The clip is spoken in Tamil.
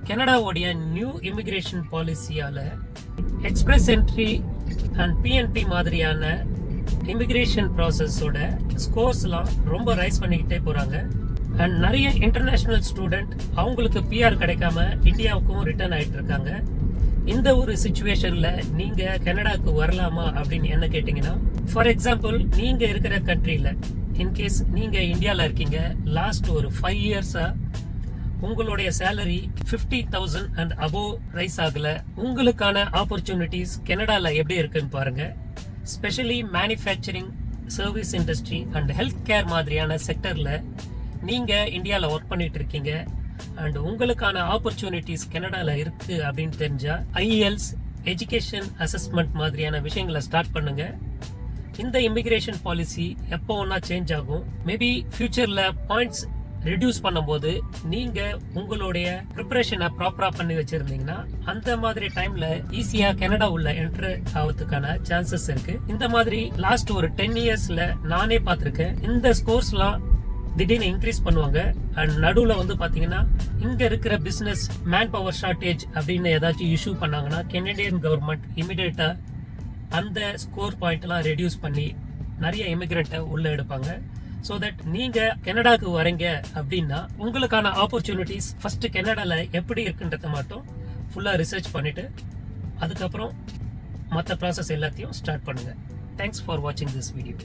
கனடாவுடைய நியூ இமிகிரேஷன் பாலிசியால எக்ஸ்பிரஸ் என்ட்ரி அண்ட் பிஎன்பி மாதிரியான இமிகிரேஷன் ப்ராசஸோட ஸ்கோர்ஸ்லாம் ரொம்ப ரைஸ் பண்ணிக்கிட்டே போறாங்க. அண்ட் நிறைய இன்டர்நேஷனல் ஸ்டூடெண்ட் அவங்களுக்கு பிஆர் கிடைக்காம இந்தியாவுக்கும் ரிட்டர்ன் ஆயிட்டு இருக்காங்க. இந்த ஒரு சிச்சுவேஷன்ல நீங்க கனடாக்கு வரலாமா அப்படின்னு என்ன கேட்டீங்கன்னா, ஃபார் எக்ஸாம்பிள் நீங்க இருக்கிற கண்ட்ரியில இன்கேஸ் நீங்க இந்தியாவில் இருக்கீங்க, லாஸ்ட் ஒரு 5 இயர்ஸா உங்களுடைய சேலரி 50,000 அண்ட் அபோவ் ரைஸ் ஆகல. உங்களுக்கான ஆப்பர்ச்சுனிட்டிஸ் கனடால எப்படி இருக்குன்னு பாருங்க. Specially manufacturing, service industry and health care மாதிரியான செக்டர்ல நீங்க இந்தியாவில் ஒர்க் பண்ணிட்டு இருக்கீங்க அண்ட் உங்களுக்கான ஆப்பர்ச்சுனிட்டிஸ் கனடால இருக்கு அப்படின்னு தெரிஞ்சா ஐஎல்ஸ், எஜுகேஷன் அசஸ்மெண்ட் மாதிரியான விஷயங்களை ஸ்டார்ட் பண்ணுங்க. இந்த இமிகிரேஷன் பாலிசி எப்போ ஒன்னா சேஞ்ச் ஆகும். மேபி ஃபியூச்சர்ல பாயிண்ட்ஸ் ரெடியூஸ் பண்ணும்போது நீங்க உங்களுடைய ப்ரிப்பரேஷனை ப்ராப்பரா பண்ணி வச்சிருந்தீங்கன்னா அந்த மாதிரி டைம்ல ஈஸியா கனடா உள்ள என்டர் ஆகிறதுக்கான சான்சஸ் இருக்கு. இந்த மாதிரி லாஸ்ட் ஒரு 10 இயர்ஸ்ல நானே பார்த்திருக்கேன். இந்த ஸ்கோர்ஸ்லாம் திடீர்னு இன்க்ரீஸ் பண்ணுவாங்க அண்ட் நடுவுல வந்து பாத்தீங்கன்னா இங்க இருக்கிற பிசினஸ் மேன் பவர் ஷார்டேஜ் அப்படின்னு ஏதாச்சும் இஷ்யூ பண்ணாங்கன்னா கெனடியன் கவர்மெண்ட் இமிடியேட்டா அந்த ஸ்கோர் பாயிண்ட் எல்லாம் ரெடியூஸ் பண்ணி நிறைய இமிகிரண்ட்டை உள்ள எடுப்பாங்க. ஸோ தட் நீங்க கனடாக்கு வரீங்க அப்படின்னா உங்களுக்கான ஆப்பர்ச்சுனிட்டிஸ் ஃபர்ஸ்ட் கனடால எப்படி இருக்குன்றத மட்டும் ஃபுல்லா ரிசர்ச் பண்ணிட்டு அதுக்கப்புறம் மற்ற ப்ராசஸ் எல்லாத்தையும் ஸ்டார்ட் பண்ணுங்க. தேங்க்ஸ் ஃபார் வாட்சிங் திஸ் வீடியோ.